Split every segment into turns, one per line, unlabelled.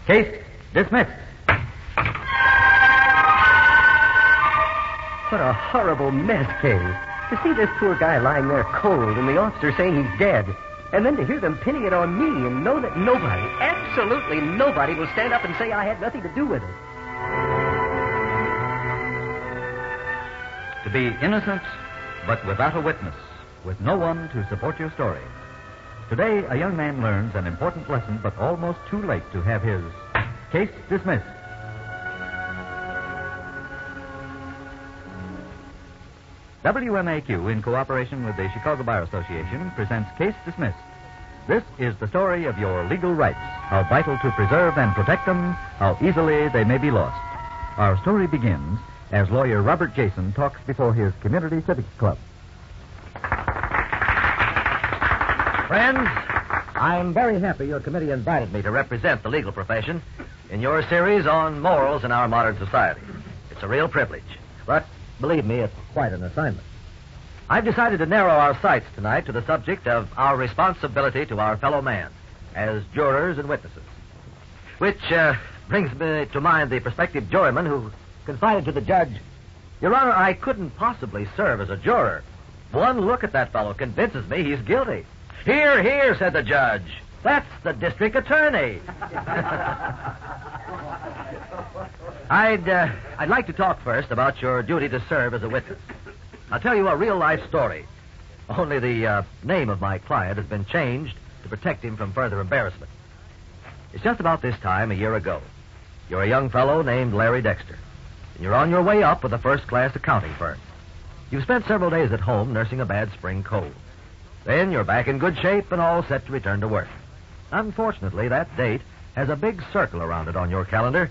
Case dismissed.
What a horrible mess, Kay. To see this poor guy lying there cold and the officer saying he's dead. And then to hear them pinning it on me and know that nobody, absolutely nobody, will stand up and say I had nothing to do with it.
To be innocent, but without a witness, with no one to support your story. Today, a young man learns an important lesson, but almost too late to have his case dismissed. WMAQ, in cooperation with the Chicago Bar Association, presents Case Dismissed. This is the story of your legal rights, how vital to preserve and protect them, how easily they may be lost. Our story begins as lawyer Robert Jason talks before his Community Civics Club.
Friends, I'm very happy your committee invited me to represent the legal profession in your series on morals in our modern society. It's a real privilege, but believe me, it's quite an assignment. I've decided to narrow our sights tonight to the subject of our responsibility to our fellow man as jurors and witnesses, which brings me to mind the prospective juryman who confided to the judge, "Your Honor, I couldn't possibly serve as a juror. One look at that fellow convinces me he's guilty." "Hear, hear," said the judge. "That's the district attorney." I'd like to talk first about your duty to serve as a witness. I'll tell you a real-life story. Only the name of my client has been changed to protect him from further embarrassment. It's just about this time a year ago. You're a young fellow named Larry Dexter, and you're on your way up with a first-class accounting firm. You've spent several days at home nursing a bad spring cold. Then you're back in good shape and all set to return to work. Unfortunately, that date has a big circle around it on your calendar.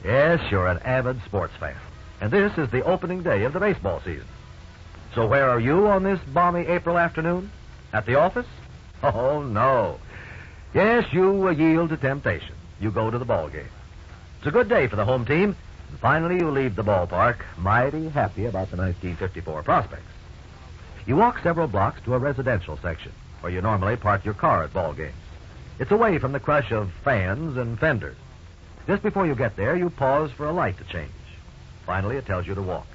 Yes, you're an avid sports fan, and this is the opening day of the baseball season. So where are you on this balmy April afternoon? At the office? Oh, no. Yes, you yield to temptation. You go to the ball game. It's a good day for the home team, and finally you leave the ballpark mighty happy about the 1954 prospects. You walk several blocks to a residential section, where you normally park your car at ball games. It's away from the crush of fans and fenders. Just before you get there, you pause for a light to change. Finally, it tells you to walk.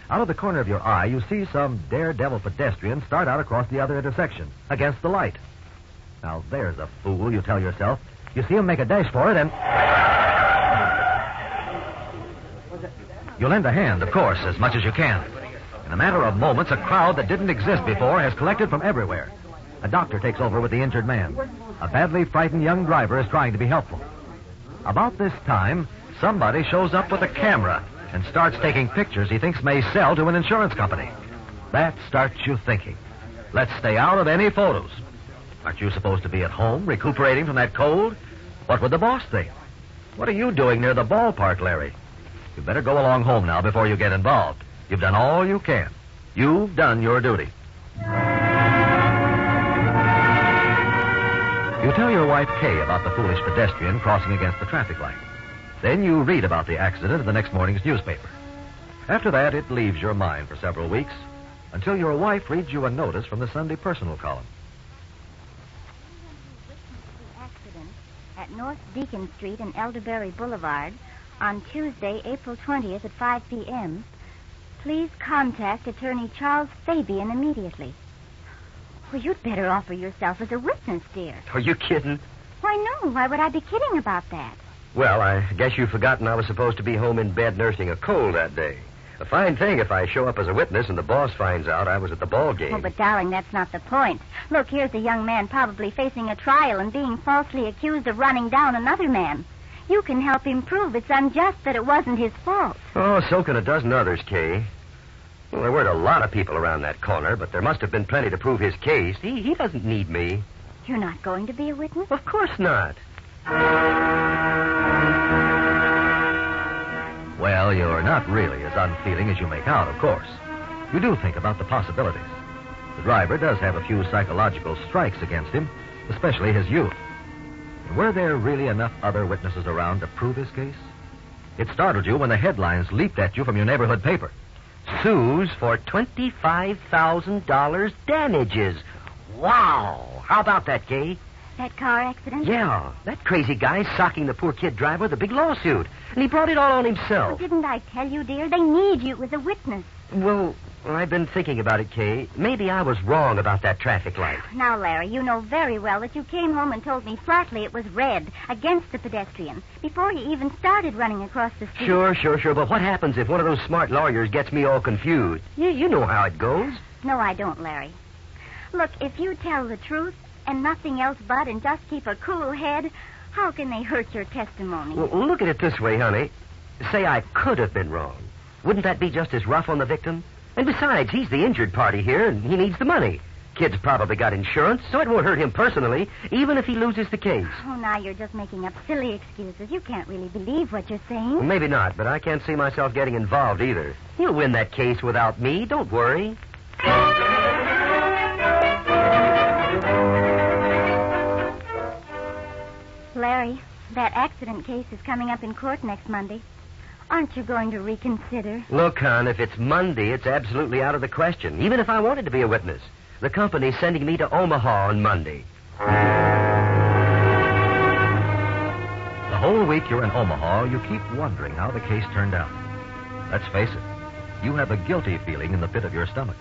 Out of the corner of your eye, you see some daredevil pedestrian start out across the other intersection, against the light. Now, there's a fool, you tell yourself. You see him make a dash for it, and you lend a hand, of course, as much as you can. In a matter of moments, a crowd that didn't exist before has collected from everywhere. A doctor takes over with the injured man. A badly frightened young driver is trying to be helpful. About this time, somebody shows up with a camera and starts taking pictures he thinks may sell to an insurance company. That starts you thinking. Let's stay out of any photos. Aren't you supposed to be at home, recuperating from that cold? What would the boss think? What are you doing near the ballpark, Larry? You better go along home now before you get involved. You've done all you can. You've done your duty. You tell your wife, Kay, about the foolish pedestrian crossing against the traffic light. Then you read about the accident in the next morning's newspaper. After that, it leaves your mind for several weeks, until your wife reads you a notice from the Sunday Personal column.
Accident at North Deacon Street and Elderberry Boulevard on Tuesday, April 20th at 5 p.m. Please contact Attorney Charles Fabian immediately. Well, you'd better offer yourself as a witness, dear.
Are you kidding?
Why, no. Why would I be kidding about that?
Well, I guess you've forgotten I was supposed to be home in bed nursing a cold that day. A fine thing if I show up as a witness and the boss finds out I was at the ball game.
Oh, but, darling, that's not the point. Look, here's a young man probably facing a trial and being falsely accused of running down another man. You can help him prove it's unjust that it wasn't his fault.
Oh, so can a dozen others, Kay. Well, there weren't a lot of people around that corner, but there must have been plenty to prove his case. He doesn't need me.
You're not going to be a witness?
Of course not.
Well, you're not really as unfeeling as you make out, of course. You do think about the possibilities. The driver does have a few psychological strikes against him, especially his youth. And were there really enough other witnesses around to prove his case? It startled you when the headlines leaped at you from your neighborhood paper.
Sues for $25,000 damages. Wow. How about that, Kay?
That car accident?
Yeah, that crazy guy's socking the poor kid driver with a big lawsuit. And he brought it all on
Well,
himself.
didn't I tell you, dear? They need you as a witness.
Well, I've been thinking about it, Kay. Maybe I was wrong about that traffic light.
Now, Larry, you know very well that you came home and told me flatly it was red against the pedestrian before he even started running across the street.
Sure. But what happens if one of those smart lawyers gets me all confused? You know how it goes.
No, I don't, Larry. Look, if you tell the truth and nothing else but and just keep a cool head, how can they hurt your testimony?
Well, look at it this way, honey. Say I could have been wrong. Wouldn't that be just as rough on the victim? And besides, he's the injured party here, and he needs the money. Kid's probably got insurance, so it won't hurt him personally, even if he loses the case.
Oh, now you're just making up silly excuses. You can't really believe what you're saying.
Well, maybe not, but I can't see myself getting involved either. He'll win that case without me. Don't worry.
Larry, that accident case is coming up in court next Monday. Aren't you going to reconsider?
Look, hon, if it's Monday, it's absolutely out of the question, even if I wanted to be a witness. The company's sending me to Omaha on Monday.
The whole week you're in Omaha, you keep wondering how the case turned out. Let's face it, you have a guilty feeling in the pit of your stomach.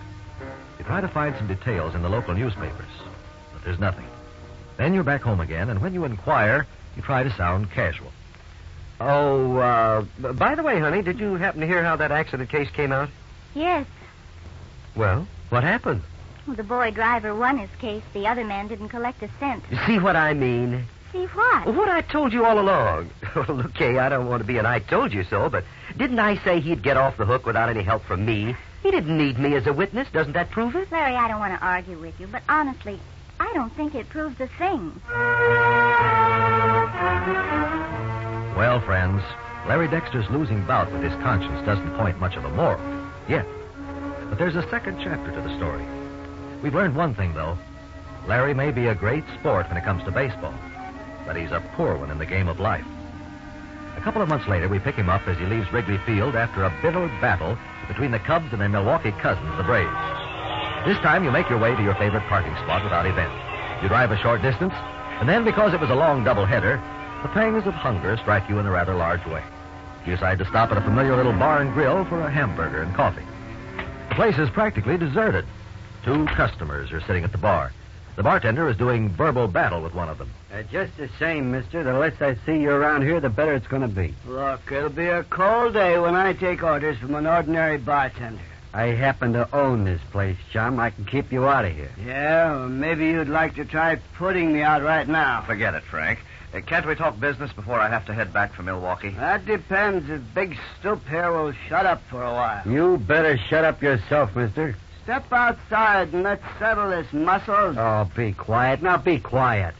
You try to find some details in the local newspapers, but there's nothing. Then you're back home again, and when you inquire, you try to sound casual.
Oh, by the way, honey, did you happen to hear how that accident case came out?
Yes.
Well, what happened?
Well, the boy driver won his case. The other man didn't collect a cent.
You see what I mean?
See what?
What I told you all along. Look, Kay, I don't want to be an I told you so, but didn't I say he'd get off the hook without any help from me? He didn't need me as a witness. Doesn't that prove it?
Larry, I don't want to argue with you, but honestly, I don't think it proves a thing.
Well, friends, Larry Dexter's losing bout with his conscience doesn't point much of a moral yet. But there's a second chapter to the story. We've learned one thing, though. Larry may be a great sport when it comes to baseball, but he's a poor one in the game of life. A couple of months later, we pick him up as he leaves Wrigley Field after a bitter battle between the Cubs and their Milwaukee cousins, the Braves. This time, you make your way to your favorite parking spot without event. You drive a short distance, and then, because it was a long doubleheader, the pangs of hunger strike you in a rather large way. You decide to stop at a familiar little bar and grill for a hamburger and coffee. The place is practically deserted. 2 customers are sitting at the bar. The bartender is doing verbal battle with one of them.
Just the same, mister. The less I see you around here, the better it's going to be.
Look, it'll be a cold day when I take orders from an ordinary bartender.
I happen to own this place, chum. I can keep you out of here.
Yeah, well, maybe you'd like to try putting me out right now.
Forget it, Frank. Can't we talk business before I have to head back for Milwaukee?
That depends if Big Stoop here will shut up for a while.
You better shut up yourself, mister.
Step outside and let's settle this, Muscles.
Oh, be quiet. Now be quiet.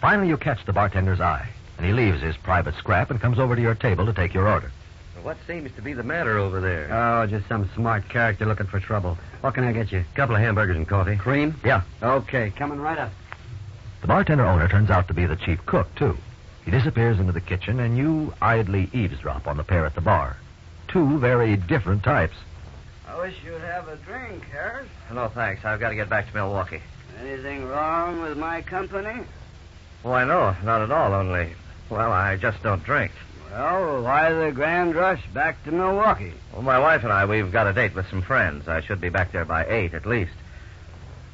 Finally, you catch the bartender's eye, and he leaves his private scrap and comes over to your table to take your order.
What seems to be the matter over there?
Oh, just some smart character looking for trouble. What can I get you?
Couple of hamburgers and coffee.
Cream?
Yeah.
Okay, coming right up.
The bartender owner turns out to be the chief cook, too. He disappears into the kitchen, and you idly eavesdrop on the pair at the bar. 2 very different types.
I wish you'd have a drink, Harris.
No, thanks. I've got to get back to Milwaukee.
Anything wrong with my company?
Why, no, not at all, only, well, I just don't drink.
Well, why the grand rush back to Milwaukee?
Well, my wife and I, we've got a date with some friends. I should be back there by 8 at least.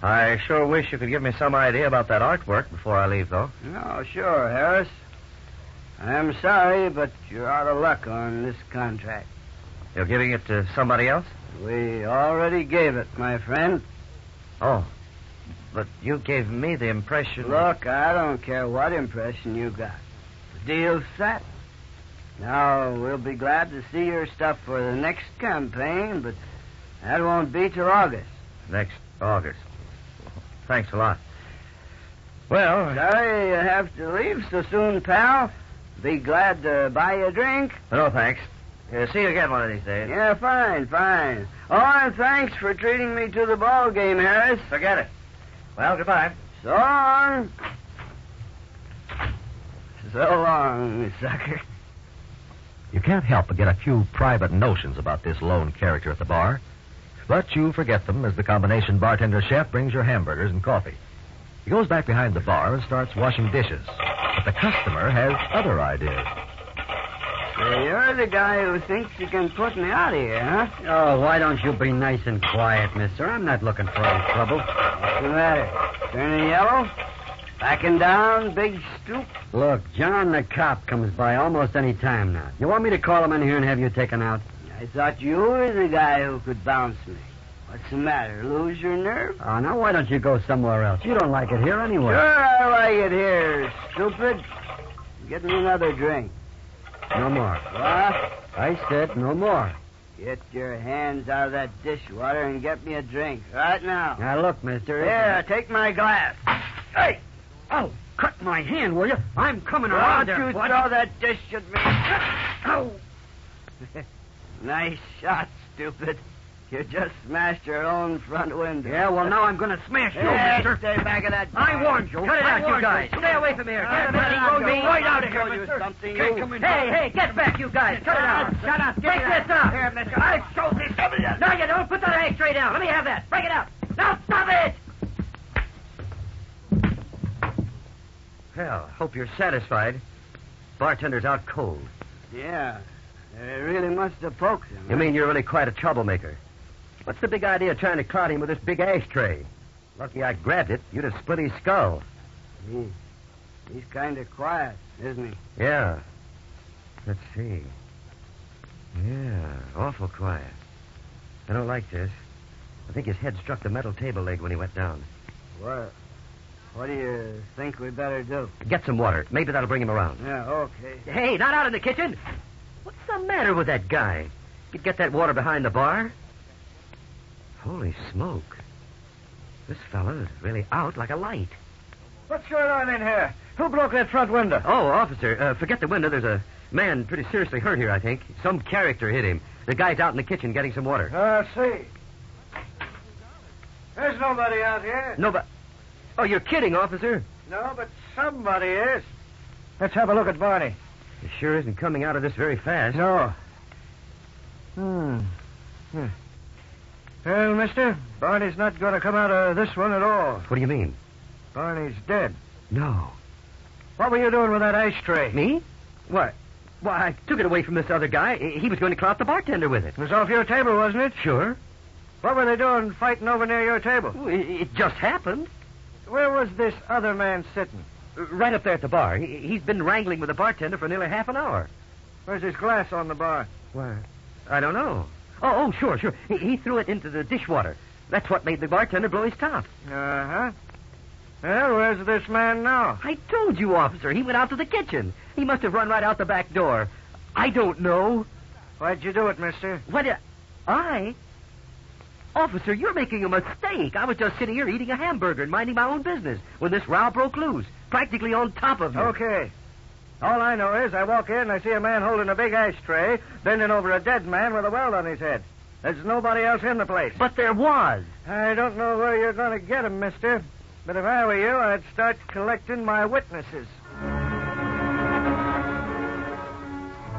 I sure wish you could give me some idea about that artwork before I leave, though.
No, sure, Harris. I'm sorry, but you're out of luck on this contract.
You're giving it to somebody else?
We already gave it, my friend.
Oh, but you gave me the impression...
Look, I don't care what impression you got. The deal's set. Now, we'll be glad to see your stuff for the next campaign, but that won't be till August.
Next August. Thanks a lot. Well...
Sorry you have to leave so soon, pal. Be glad to buy you a drink.
No, thanks. See you again one of these days.
Yeah, fine. Oh, and thanks for treating me to the ball game, Harris.
Forget it. Well, goodbye.
So long. So long, sucker.
You can't help but get a few private notions about this lone character at the bar. But you forget them as the combination bartender-chef brings your hamburgers and coffee. He goes back behind the bar and starts washing dishes. But the customer has other ideas.
So you're the guy who thinks you can put me out of here, huh?
Oh, why don't you be nice and quiet, mister? I'm not looking for any trouble.
What's the matter? Turning yellow? Backing down, big stoop?
Look, John the cop comes by almost any time now. You want me to call him in here and have you taken out?
I thought you were the guy who could bounce me. What's the matter? Lose your nerve?
Oh, now why don't you go somewhere else? You don't like it here anyway.
Sure, I like it here, stupid. Get me another drink.
No more.
What?
I said no more.
Get your hands out of that dishwater and get me a drink right now.
Now, look, mister.
Here, take my glass.
Hey! Oh, cut my hand, will you? I'm coming around
Don't
there.
you throw that dish at me.
Oh!
Nice shot, stupid. You just smashed your own front window.
Yeah, well, now I'm going to smash you,
Yeah,
mister.
stay back of that.
I warned you. Cut it out, you guys. Stay away from here. Get right out of here, mister. Hey, get back, you guys. Cut it out. Shut up. Break this up. Here, mister. I show this. No, you don't. Put that ashtray down. Let me have that. Break it up. Now, stop it.
Well, hope you're satisfied. Bartender's out cold.
Yeah, they really must have poked him.
You mean you're really quite a troublemaker? What's the big idea of trying to cloud him with this big ashtray? Lucky I grabbed it. You'd have split his skull.
He's kind of quiet, isn't he?
Yeah. Let's see. Yeah, awful quiet. I don't like this. I think his head struck the metal table leg when he went down.
What do you think we better do?
Get some water. Maybe that'll bring him around.
Yeah, okay.
Hey, not out in the kitchen. What's the matter with that guy? You'd get that water behind the bar? Holy smoke. This fellow is really out like a light.
What's going on in here? Who broke that front window?
Oh, officer, forget the window. There's a man pretty seriously hurt here, I think. Some character hit him. The guy's out in the kitchen getting some water.
I see. There's nobody out here.
No, but... Oh, you're kidding, officer.
No, but somebody is. Let's have a look at Barney.
He sure isn't coming out of this very fast.
No. Well, mister, Barney's not going to come out of this one at all.
What do you mean?
Barney's dead.
No.
What were you doing with that ashtray?
Me? What? Why, I took it away from this other guy. He was going to clout the bartender with it.
It was off your table, wasn't it?
Sure.
What were they doing fighting over near your table?
Well, it just happened.
Where was this other man sitting?
Right up there at the bar. He's been wrangling with the bartender for nearly half an hour.
Where's his glass on the bar?
Why, I don't know. Oh, sure. He threw it into the dishwater. That's what made the bartender blow his top.
Uh-huh. Well, where's this man now?
I told you, officer. He went out to the kitchen. He must have run right out the back door. I don't know.
Why'd you do it, mister?
What? I? Officer, you're making a mistake. I was just sitting here eating a hamburger and minding my own business when this row broke loose, practically on top of me.
Okay. All I know is I walk in and I see a man holding a big ashtray, bending over a dead man with a welt on his head. There's nobody else in the place.
But there was.
I don't know where you're going to get him, mister. But if I were you, I'd start collecting my witnesses.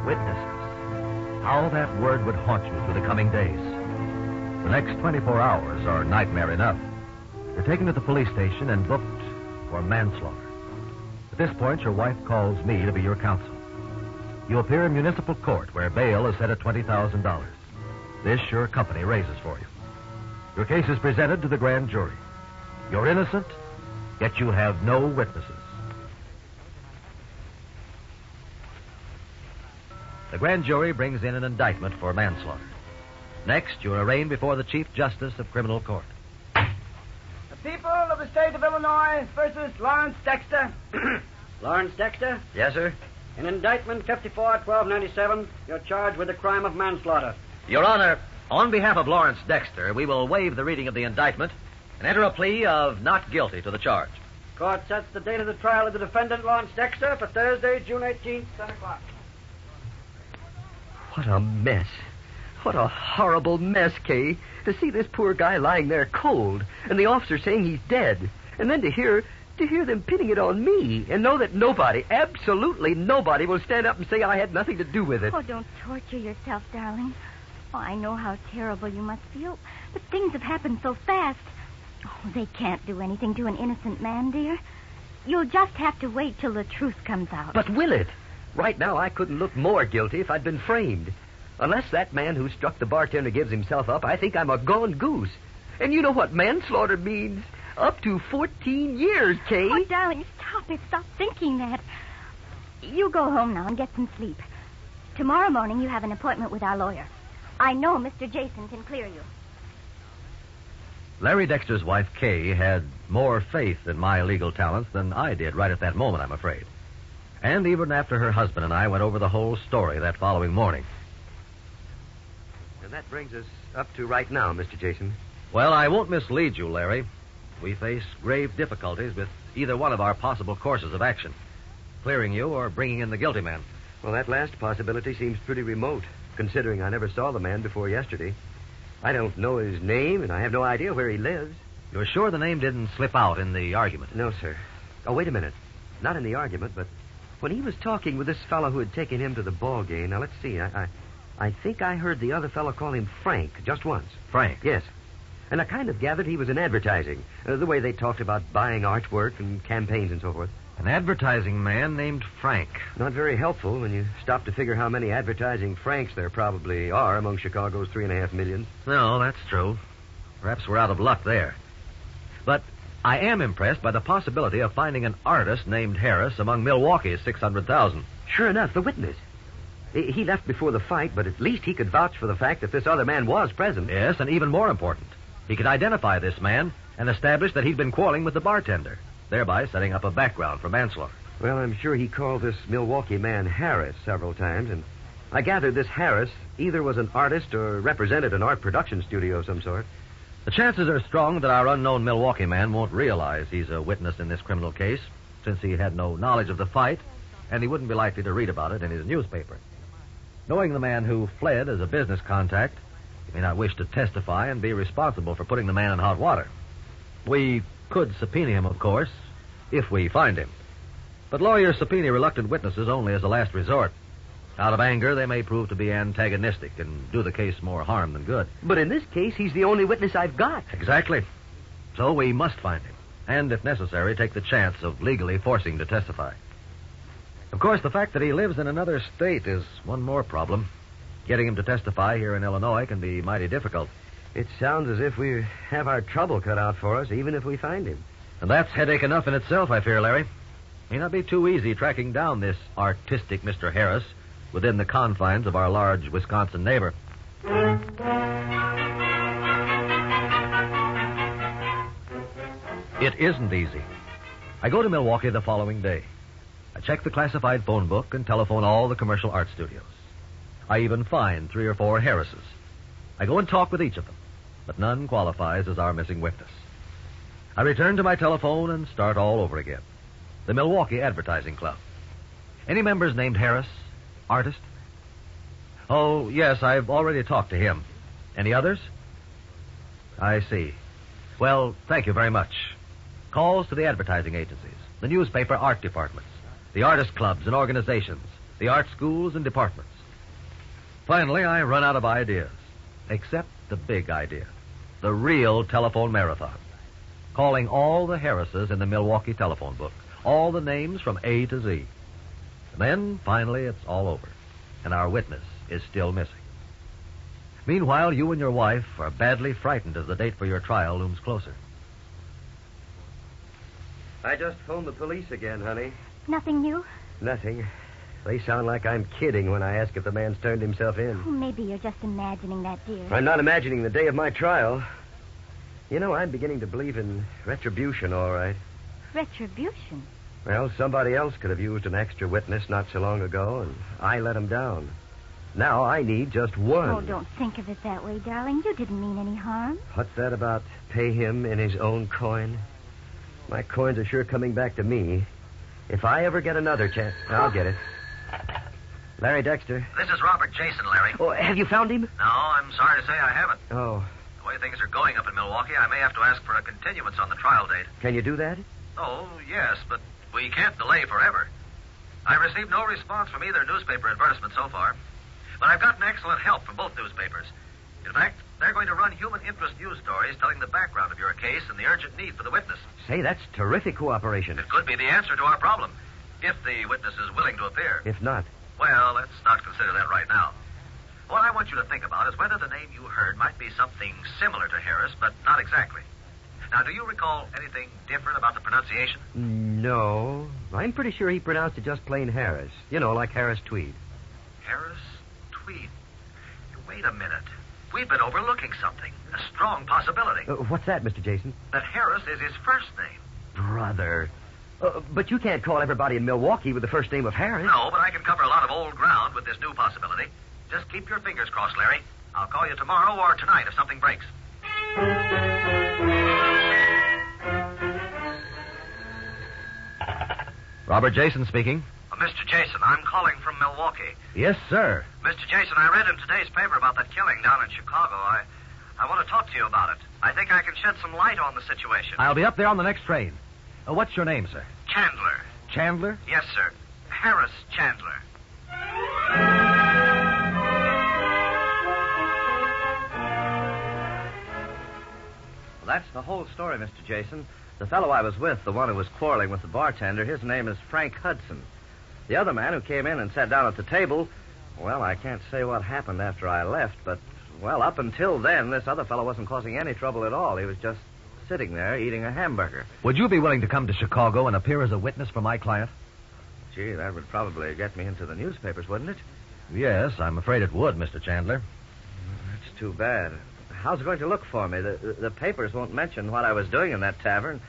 Witnesses. How that word would haunt you through the coming days. The next 24 hours are nightmare enough. You're taken to the police station and booked for manslaughter. At this point, your wife calls me to be your counsel. You appear in municipal court where bail is set at $20,000. This your company raises for you. Your case is presented to the grand jury. You're innocent, yet you have no witnesses. The grand jury brings in an indictment for manslaughter. Next, you're arraigned before the Chief Justice of Criminal Court.
The people of the state of Illinois versus Lawrence Dexter.
Lawrence Dexter,
Yes, sir?
in indictment 54-1297, you're charged with the crime of manslaughter.
Your Honor, on behalf of Lawrence Dexter, we will waive the reading of the indictment and enter a plea of not guilty to the charge.
Court sets the date of the trial of the defendant, Lawrence Dexter, for Thursday, June 18th, 10 o'clock.
What a mess. What a horrible mess, Kay. To see this poor guy lying there cold, and the officer saying he's dead, and then to hear them pinning it on me, and know that nobody, absolutely nobody, will stand up and say I had nothing to do with it.
Oh, don't torture yourself, darling. Oh, I know how terrible you must feel, but things have happened so fast. Oh, they can't do anything to an innocent man, dear. You'll just have to wait till the truth comes out.
But will it? Right now, I couldn't look more guilty if I'd been framed. Unless that man who struck the bartender gives himself up, I think I'm a gone goose. And you know what manslaughter means. Up to 14 years, Kay.
Oh, darling, stop it. Stop thinking that. You go home now and get some sleep. Tomorrow morning you have an appointment with our lawyer. I know Mr. Jason can clear you.
Larry Dexter's wife, Kay, had more faith in my legal talents than I did right at that moment, I'm afraid. And even after her husband and I went over the whole story that following morning.
And that brings us up to right now, Mr. Jason.
Well, I won't mislead you, Larry. We face grave difficulties with either one of our possible courses of action. Clearing you or bringing in the guilty man.
Well, that last possibility seems pretty remote, considering I never saw the man before yesterday. I don't know his name, and I have no idea where he lives.
You're sure the name didn't slip out in the argument?
No, sir. Oh, wait a minute. Not in the argument, but when he was talking with this fellow who had taken him to the ball game. Now, let's see. I think I heard the other fellow call him Frank just once.
Frank?
Yes. And I kind of gathered he was in advertising. The way they talked about buying artwork and campaigns and so forth.
An advertising man named Frank.
Not very helpful when you stop to figure how many advertising Franks there probably are among Chicago's 3.5 million.
No, that's true. Perhaps we're out of luck there. But I am impressed by the possibility of finding an artist named Harris among Milwaukee's 600,000.
Sure enough, the witness. He left before the fight, but at least he could vouch for the fact that this other man was present.
Yes, and even more important, he could identify this man and establish that he'd been quarreling with the bartender, thereby setting up a background for manslaughter.
Well, I'm sure he called this Milwaukee man Harris several times, and I gather this Harris either was an artist or represented an art production studio of some sort.
The chances are strong that our unknown Milwaukee man won't realize he's a witness in this criminal case, since he had no knowledge of the fight, and he wouldn't be likely to read about it in his newspaper. Knowing the man who fled as a business contact, he may not wish to testify and be responsible for putting the man in hot water. We could subpoena him, of course, if we find him. But lawyers subpoena reluctant witnesses only as a last resort. Out of anger, they may prove to be antagonistic and do the case more harm than good.
But in this case, he's the only witness I've got.
Exactly. So we must find him, and if necessary, take the chance of legally forcing him to testify. Of course, the fact that he lives in another state is one more problem. Getting him to testify here in Illinois can be mighty difficult.
It sounds as if we have our trouble cut out for us, even if we find him.
And that's headache enough in itself, I fear, Larry. May not be too easy tracking down this artistic Mr. Harris within the confines of our large Wisconsin neighbor. It isn't easy. I go to Milwaukee the following day. I check the classified phone book and telephone all the commercial art studios. I even find 3 or 4 Harrises. I go and talk with each of them, but none qualifies as our missing witness. I return to my telephone and start all over again. The Milwaukee Advertising Club. Any members named Harris? Artist? Oh, yes, I've already talked to him. Any others? I see. Well, thank you very much. Calls to the advertising agencies, the newspaper art departments, the artist clubs and organizations, the art schools and departments. Finally, I run out of ideas, except the big idea, the real telephone marathon. Calling all the Harrises in the Milwaukee telephone book, all the names from A to Z. And then, finally, it's all over, and our witness is still missing. Meanwhile, you and your wife are badly frightened as the date for your trial looms closer.
I just phoned the police again, honey.
Nothing new?
Nothing. They sound like I'm kidding when I ask if the man's turned himself in.
Oh, maybe you're just imagining that, dear.
I'm not imagining the day of my trial. You know, I'm beginning to believe in retribution, all right.
Retribution?
Well, somebody else could have used an extra witness not so long ago, and I let him down. Now I need just one.
Oh, don't think of it that way, darling. You didn't mean any harm.
What's that about pay him in his own coin? My coins are sure coming back to me. If I ever get another chance, I'll get it. Larry Dexter.
This is Robert Jason, Larry.
Oh, have you found him?
No, I'm sorry to say I haven't.
Oh.
The way things are going up in Milwaukee, I may have to ask for a continuance on the trial date.
Can you do that?
Oh, yes, but we can't delay forever. I received no response from either newspaper advertisement so far, but I've gotten excellent help from both newspapers. In fact, they're going to run human interest news stories telling the background of your case and the urgent need for the witness.
Say, that's terrific cooperation.
It could be the answer to our problem, if the witness is willing to appear.
If not.
Well, let's not consider that right now. What I want you to think about is whether the name you heard might be something similar to Harris, but not exactly. Now, do you recall anything different about the pronunciation?
No. I'm pretty sure he pronounced it just plain Harris. You know, like Harris Tweed.
Harris Tweed. Wait a minute. We've been overlooking something. A strong possibility.
What's that, Mr. Jason?
That Harris is his first name.
Brother. But you can't call everybody in Milwaukee with the first name of Harris.
No, but I can cover a lot of old ground with this new possibility. Just keep your fingers crossed, Larry. I'll call you tomorrow or tonight if something breaks.
Robert Jason speaking.
Mr. Jason, I'm calling from Milwaukee.
Yes, sir.
Mr. Jason, I read in today's paper about that killing down in Chicago. I want to talk to you about it. I think I can shed some light on the situation.
I'll be up there on the next train. What's your name, sir?
Chandler.
Chandler?
Yes, sir. Harris Chandler.
Well, that's the whole story, Mr. Jason. The fellow I was with, the one who was quarreling with the bartender, his name is Frank Hudson. The other man who came in and sat down at the table, well, I can't say what happened after I left, but, well, up until then, this other fellow wasn't causing any trouble at all. He was just sitting there eating a hamburger.
Would you be willing to come to Chicago and appear as a witness for my client?
Gee, that would probably get me into the newspapers, wouldn't it?
Yes, I'm afraid it would, Mr. Chandler.
That's too bad. How's it going to look for me? The papers won't mention what I was doing in that tavern.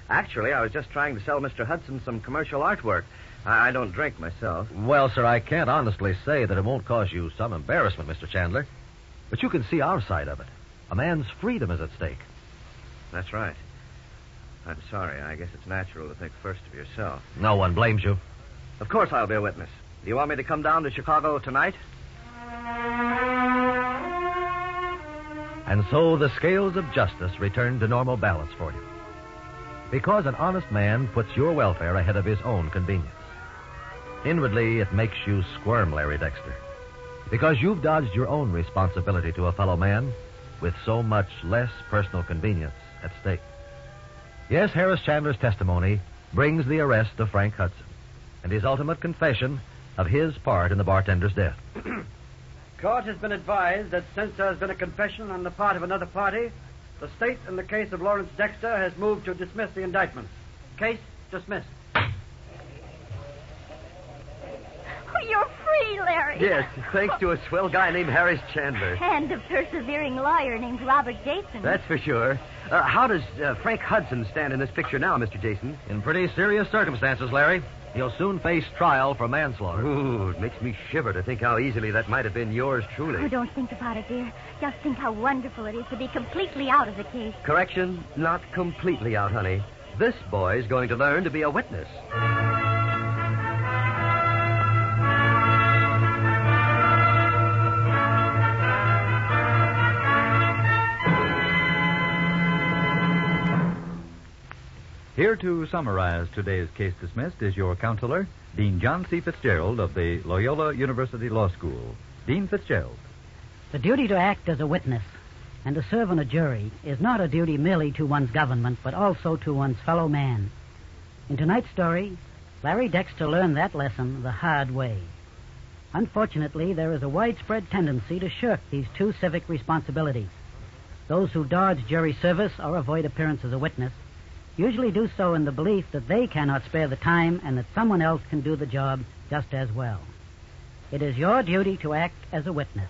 Actually, I was just trying to sell Mr. Hudson some commercial artwork. I don't drink myself.
Well, sir, I can't honestly say that it won't cause you some embarrassment, Mr. Chandler. But you can see our side of it. A man's freedom is at stake.
That's right. I'm sorry. I guess it's natural to think first of yourself.
No one blames you.
Of course I'll be a witness. Do you want me to come down to Chicago tonight?
And so the scales of justice return to normal balance for you. Because an honest man puts your welfare ahead of his own convenience. Inwardly, it makes you squirm, Larry Dexter. Because you've dodged your own responsibility to a fellow man with so much less personal convenience at stake. Yes, Harris Chandler's testimony brings the arrest of Frank Hudson and his ultimate confession of his part in the bartender's death.
Court has been advised that since there has been a confession on the part of another party, the state in the case of Lawrence Dexter has moved to dismiss the indictment. Case dismissed.
Oh, you're free, Larry.
Yes, thanks to a swell guy named Harris Chandler.
And a persevering lawyer named Robert Jason.
That's for sure. How does Frank Hudson stand in this picture now, Mr. Jason?
In pretty serious circumstances, Larry. He'll soon face trial for manslaughter.
Ooh, it makes me shiver to think how easily that might have been yours truly.
Oh, don't think about it, dear. Just think how wonderful it is to be completely out of the case.
Correction, not completely out, honey. This boy's going to learn to be a witness.
Here to summarize today's case dismissed is your counselor, Dean John C. Fitzgerald of the Loyola University Law School. Dean Fitzgerald.
The duty to act as a witness and to serve on a jury is not a duty merely to one's government, but also to one's fellow man. In tonight's story, Larry Dexter learned that lesson the hard way. Unfortunately, there is a widespread tendency to shirk these two civic responsibilities. Those who dodge jury service or avoid appearance as a witness usually do so in the belief that they cannot spare the time and that someone else can do the job just as well. It is your duty to act as a witness,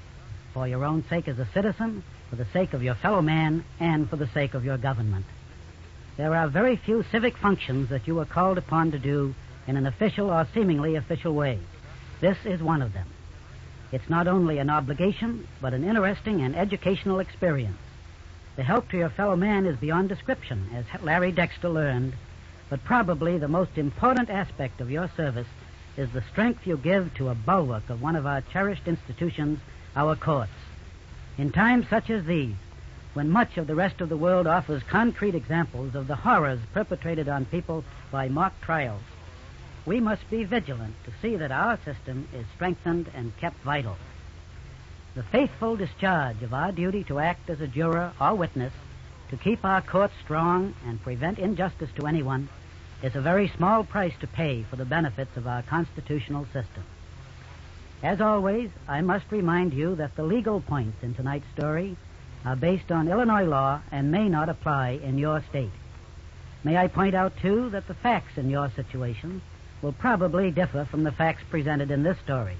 for your own sake as a citizen, for the sake of your fellow man, and for the sake of your government. There are very few civic functions that you are called upon to do in an official or seemingly official way. This is one of them. It's not only an obligation, but an interesting and educational experience. The help to your fellow man is beyond description, as Larry Dexter learned, but probably the most important aspect of your service is the strength you give to a bulwark of one of our cherished institutions, our courts. In times such as these, when much of the rest of the world offers concrete examples of the horrors perpetrated on people by mock trials, we must be vigilant to see that our system is strengthened and kept vital. The faithful discharge of our duty to act as a juror or witness to keep our courts strong and prevent injustice to anyone is a very small price to pay for the benefits of our constitutional system. As always, I must remind you that the legal points in tonight's story are based on Illinois law and may not apply in your state. May I point out, too, that the facts in your situation will probably differ from the facts presented in this story,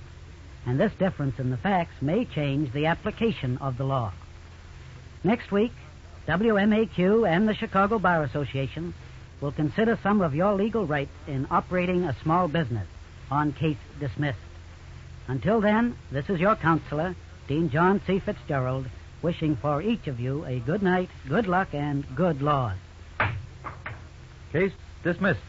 and this difference in the facts may change the application of the law. Next week, WMAQ and the Chicago Bar Association will consider some of your legal rights in operating a small business on Case Dismissed. Until then, this is your counselor, Dean John C. Fitzgerald, wishing for each of you a good night, good luck, and good laws.
Case dismissed.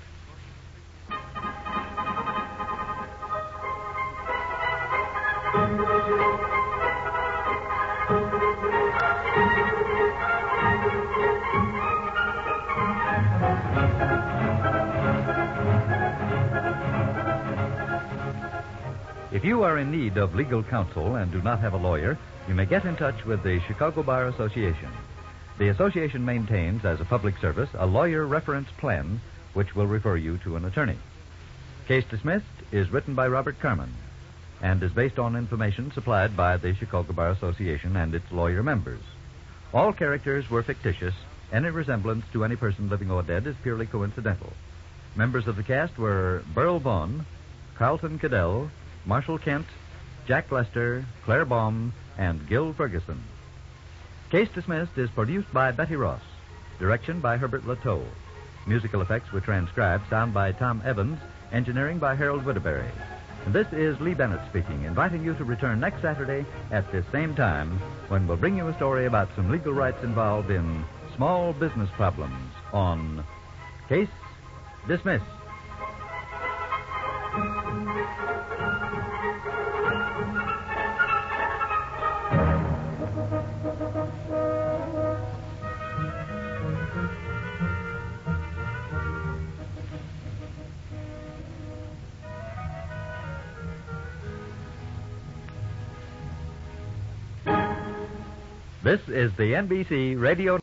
If you are in need of legal counsel and do not have a lawyer, you may get in touch with the Chicago Bar Association. The association maintains, as a public service, a lawyer reference plan which will refer you to an attorney. Case Dismissed is written by Robert Carmen and is based on information supplied by the Chicago Bar Association and its lawyer members. All characters were fictitious. Any resemblance to any person living or dead is purely coincidental. Members of the cast were Burl Vaughn, Carlton Cadell, Marshall Kent, Jack Lester, Claire Baum, and Gil Ferguson. Case Dismissed is produced by Betty Ross. Direction by Herbert Lateau. Musical effects were transcribed. Sound by Tom Evans. Engineering by Harold Whittaberry. And this is Lee Bennett speaking, inviting you to return next Saturday at this same time when we'll bring you a story about some legal rights involved in small business problems on Case Dismissed. This is the NBC Radio